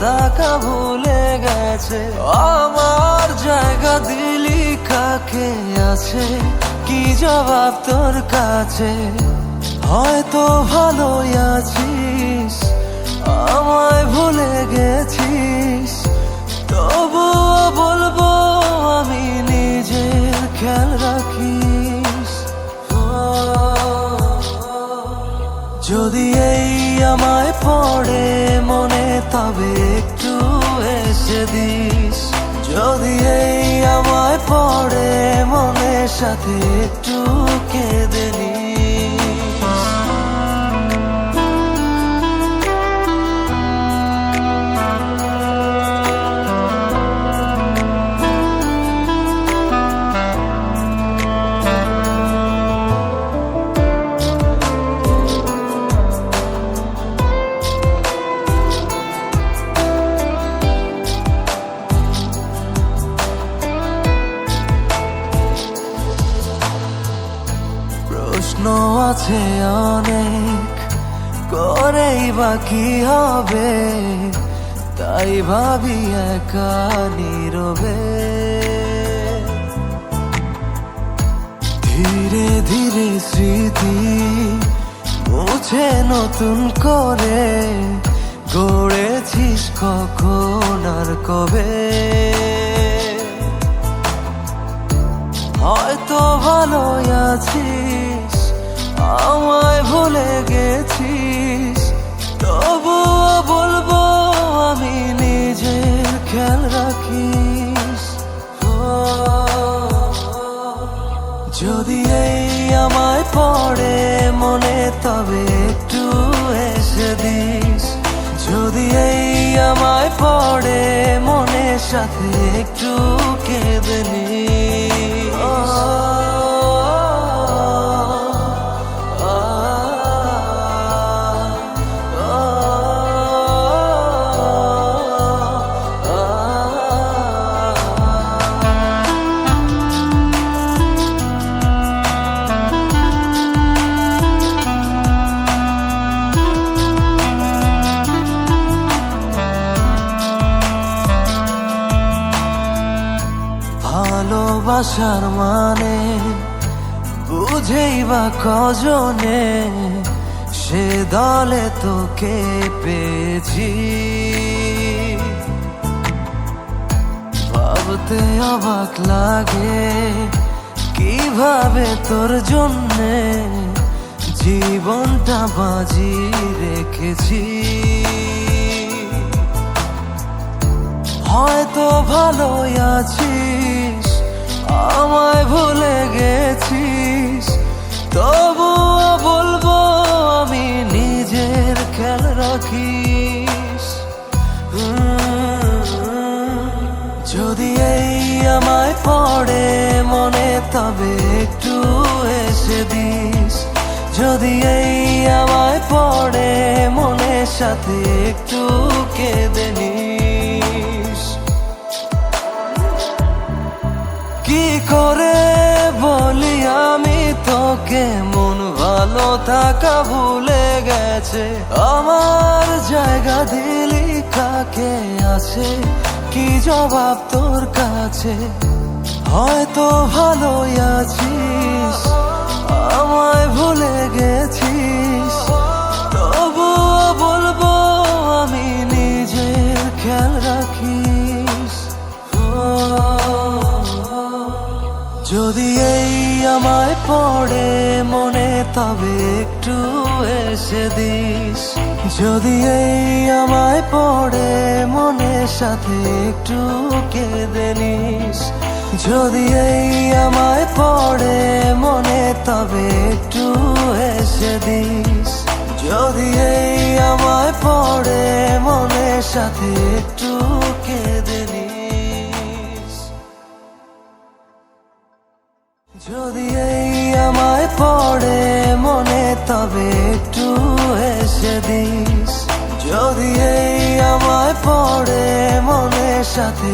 থাকা ভুলে গেছে, আমার জায়গা দিলি কাকে আছে, কি জবাব তোর কাছে? হয়তো ভালোই আছিস, আমায় ভুলে গেছিস, তবুও বলবো আমি নিজের খেয়াল রাখিস। যদি এই আমায় পড়ে মনে তবে একটু এসে দিস, যদি এই আমায় পড়ে মনের সাথে একটু কেঁদে নিস। প্রশ্ন আছে অনেক, করেই বা কি হবে, তাই ভাবি একা নীরবে। ধীরে ধীরে স্মৃতি মুছে নতুন করে গড়েছিস কখন আর কবে। হয়তো ভালোই আছিস, আমায় ভুলে গেছিস, তবুও বলবো আমি নিজের খেয়াল রাখিস। যদি এই আমায় পড়ে মনে তবে একটু এসে দিস, যদি এই আমায় পড়ে মনের সাথে একটু কেঁদে নিস। ভালোবাসার মানে বুঝেই বা কজনে, সে দলে তোকে পেয়েছি। ভাবতে অবাক লাগে কিভাবে তোর জন্যে জীবনটা বাজি রেখেছি। হয়তো ভালোই আছিস, আমায় ভুলে গেছিস, তবুও বলবো আমি নিজের খেয়াল রাখিস। যদি এই আমায় পড়ে মনে তবে একটু এসে দিস, যদি এই আমায় পড়ে মনের সাথে একটু কেঁদে নিস। কি করে বলি আমি তোকে মন ভালো থাকা ভুলে গেছে, আমার জায়গা দিলি কাকে আছে, কি জবাব তোর কাছে? হয়তো ভালোই আছিস, আমায় ভুলে গেছিস, তবুও বলবো আমি নিজের খেয়াল রাখিস। যদি এই আমায় পড়ে মনে তবে একটু এসে দিস, যদি এই আমায় পড়ে মনের সাথে একটু কেঁদে নিস, যদি এই আমায় পড়ে মনে তবে একটু এসে দিস, যদি এই আমায় পড়ে সাথে একটু কেঁদে নিস। যদি এই আমায় পড়ে মনে তবে একটু এসে দিস। যদি এই আমায় পড়ে মনে সাথে